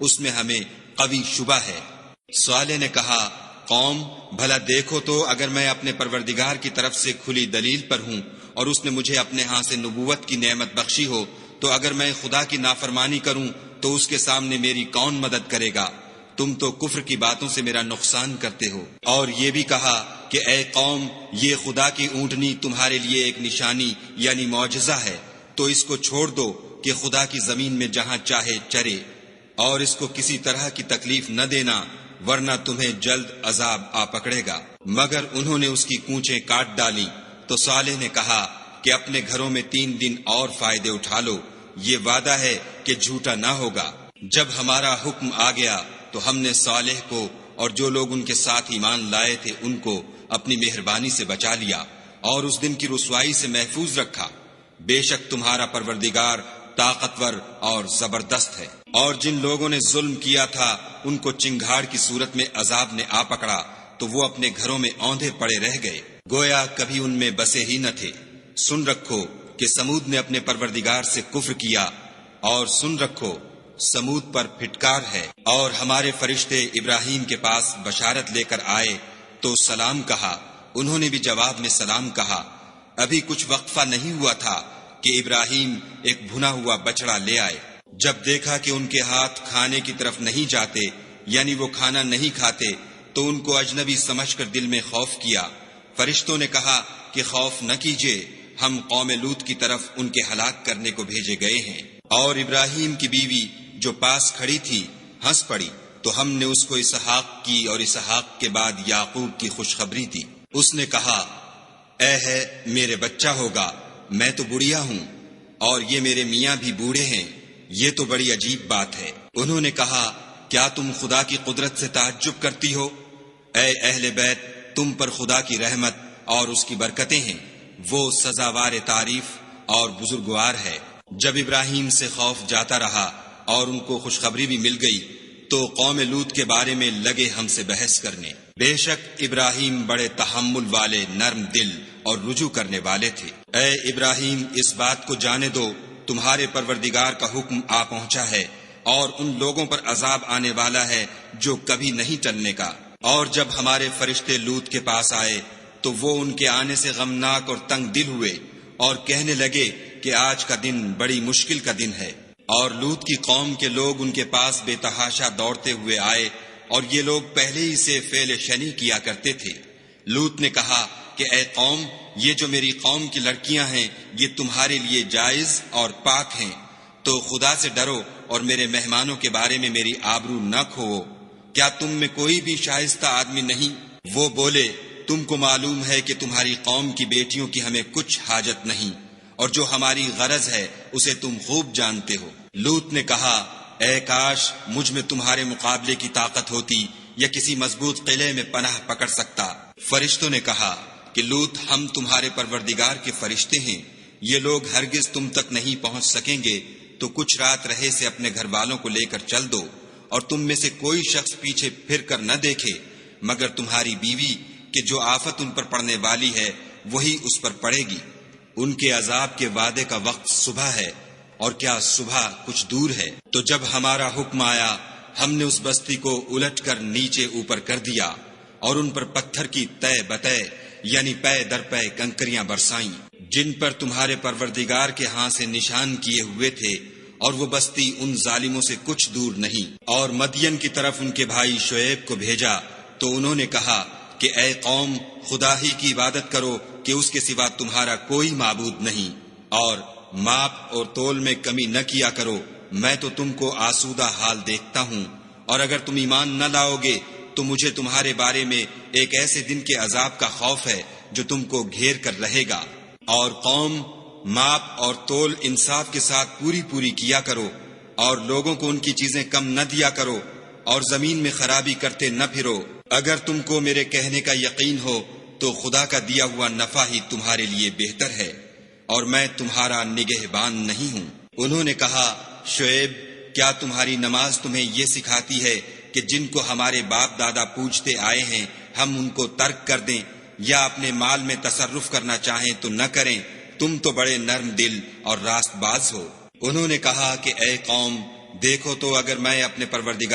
اس میں ہمیں قوی شبہ ہے۔ صالح نے کہا، قوم بھلا دیکھو تو اگر میں اپنے پروردگار کی طرف سے کھلی دلیل پر ہوں اور اس نے مجھے اپنے ہاں سے نبوت کی نعمت بخشی ہو، تو اگر میں خدا کی نافرمانی کروں تو اس کے سامنے میری کون مدد کرے گا؟ تم تو کفر کی باتوں سے میرا نقصان کرتے ہو۔ اور یہ بھی کہا کہ اے قوم، یہ خدا کی اونٹنی تمہارے لیے ایک نشانی یعنی معجزہ ہے، تو اس کو چھوڑ دو کہ خدا کی زمین میں جہاں چاہے چرے، اور اس کو کسی طرح کی تکلیف نہ دینا، ورنہ تمہیں جلد عذاب آ پکڑے گا۔ مگر انہوں نے اس کی کونچیں کاٹ ڈالی۔ تو صالح نے کہا کہ اپنے گھروں میں 3 دن اور فائدے اٹھا لو، یہ وعدہ ہے کہ جھوٹا نہ ہوگا۔ جب ہمارا حکم آ گیا تو ہم نے صالح کو اور جو لوگ ان کے ساتھ ایمان لائے تھے ان کو اپنی مہربانی سے بچا لیا اور اس دن کی رسوائی سے محفوظ رکھا۔ بے شک تمہارا پروردگار طاقتور اور زبردست ہے۔ اور جن لوگوں نے ظلم کیا تھا ان کو چنگھاڑ کی صورت میں عذاب نے آ پکڑا تو وہ اپنے گھروں میں اوندھے پڑے رہ گئے، گویا کبھی ان میں بسے ہی نہ تھے۔ سن رکھو کہ سمود نے اپنے پروردگار سے کفر کیا، اور سن رکھو سمود پر پھٹکار ہے۔ اور ہمارے فرشتے ابراہیم کے پاس بشارت لے کر آئے تو سلام کہا، انہوں نے بھی جواب میں سلام کہا۔ ابھی کچھ وقفہ نہیں ہوا تھا کہ ابراہیم ایک بھنا ہوا بچڑا لے آئے۔ جب دیکھا کہ ان کے ہاتھ کھانے کی طرف نہیں جاتے، یعنی وہ کھانا نہیں کھاتے، تو ان کو اجنبی سمجھ کر دل میں خوف کیا۔ فرشتوں نے کہا کہ خوف نہ کیجیے، ہم قوم لوط کی طرف ان کے ہلاک کرنے کو بھیجے گئے ہیں۔ اور ابراہیم کی بیوی جو پاس کھڑی تھی ہنس پڑی، تو ہم نے اس کو اسحاق کی اور اسحاق کے بعد یعقوب کی خوشخبری دی۔ اس نے کہا، اے ہے میرے بچہ ہوگا، میں تو بڑھیا ہوں اور یہ میرے میاں بھی بوڑھے ہیں، یہ تو بڑی عجیب بات ہے۔ انہوں نے کہا، کیا تم خدا کی قدرت سے تعجب کرتی ہو؟ اے اہل بیت، تم پر خدا کی رحمت اور اس کی برکتیں ہیں، وہ سزاوار تعریف اور بزرگوار ہے۔ جب ابراہیم سے خوف جاتا رہا اور ان کو خوشخبری بھی مل گئی تو قوم لوط کے بارے میں لگے ہم سے بحث کرنے۔ بے شک ابراہیم بڑے تحمل والے، نرم دل اور رجوع کرنے والے تھے۔ اے ابراہیم، اس بات کو جانے دو تمہارے پروردگار کا حکم آ پہنچا ہے اور ان لوگوں پر عذاب آنے والا ہے جو کبھی نہیں ٹلنے کا۔ اور جب ہمارے فرشتے لوط کے پاس آئے تو وہ ان کے آنے سے غمناک اور تنگ دل ہوئے اور کہنے لگے کہ آج کا دن بڑی مشکل کا دن ہے۔ اور لوط کی قوم کے لوگ ان کے پاس بے تحاشا دوڑتے ہوئے آئے، اور یہ لوگ پہلے ہی سے فعل شنی کیا کرتے تھے۔ لوط نے کہا کہ اے قوم، یہ جو میری قوم کی لڑکیاں ہیں یہ تمہارے لیے جائز اور پاک ہیں، تو خدا سے ڈرو اور میرے مہمانوں کے بارے میں میری آبرو نہ کھوؤ۔ کیا تم میں کوئی بھی شائستہ آدمی نہیں؟ وہ بولے، تم کو معلوم ہے کہ تمہاری قوم کی بیٹیوں کی ہمیں کچھ حاجت نہیں، اور جو ہماری غرض ہے اسے تم خوب جانتے ہو۔ لوط نے کہا، اے کاش مجھ میں تمہارے مقابلے کی طاقت ہوتی یا کسی مضبوط قلعے میں پناہ پکڑ سکتا۔ فرشتوں نے کہا کہ لوط، ہم تمہارے پروردگار کے فرشتے ہیں، یہ لوگ ہرگز تم تک نہیں پہنچ سکیں گے، تو کچھ رات رہے سے اپنے گھر والوں کو لے کر چل دو، اور تم میں سے کوئی شخص پیچھے پھر کر نہ دیکھے مگر تمہاری بیوی، کہ جو آفت ان پر پڑنے والی ہے وہی اس پر پڑے گی۔ ان کے عذاب کے وعدے کا وقت صبح ہے، اور کیا صبح کچھ دور ہے؟ تو جب ہمارا حکم آیا ہم نے اس بستی کو الٹ کر نیچے اوپر کر دیا اور ان پر پتھر کی تہ بتہ یعنی پے در پے کنکریاں برسائیں، جن پر تمہارے پروردگار کے ہاں سے نشان کیے ہوئے تھے، اور وہ بستی ان ظالموں سے کچھ دور نہیں۔ اور مدین کی طرف ان کے بھائی شعیب کو بھیجا تو انہوں نے کہا کہ اے قوم، خدا ہی کی عبادت کرو کہ اس کے سوا تمہارا کوئی معبود نہیں، اور ماپ اور تول میں کمی نہ کیا کرو، میں تو تم کو آسودہ حال دیکھتا ہوں، اور اگر تم ایمان نہ لاؤ گے تو مجھے تمہارے بارے میں ایک ایسے دن کے عذاب کا خوف ہے جو تم کو گھیر کر رہے گا۔ اور قوم، ماپ اور تول انصاف کے ساتھ پوری پوری کیا کرو، اور لوگوں کو ان کی چیزیں کم نہ دیا کرو، اور زمین میں خرابی کرتے نہ پھرو۔ اگر تم کو میرے کہنے کا یقین ہو تو خدا کا دیا ہوا نفع ہی تمہارے لیے بہتر ہے، اور میں تمہارا نگہبان نہیں ہوں۔ انہوں نے کہا، شعیب، کیا تمہاری نماز تمہیں یہ سکھاتی ہے کہ جن کو ہمارے باپ دادا پوجتے آئے ہیں ہم ان کو ترک کر دیں، یا اپنے مال میں تصرف کرنا چاہیں تو نہ کریں؟ تم تو بڑے نرم دل اور راست باز ہو۔ انہوں نے کہا کہ اے قوم، دیکھو تو اگر میں اپنے پروردگار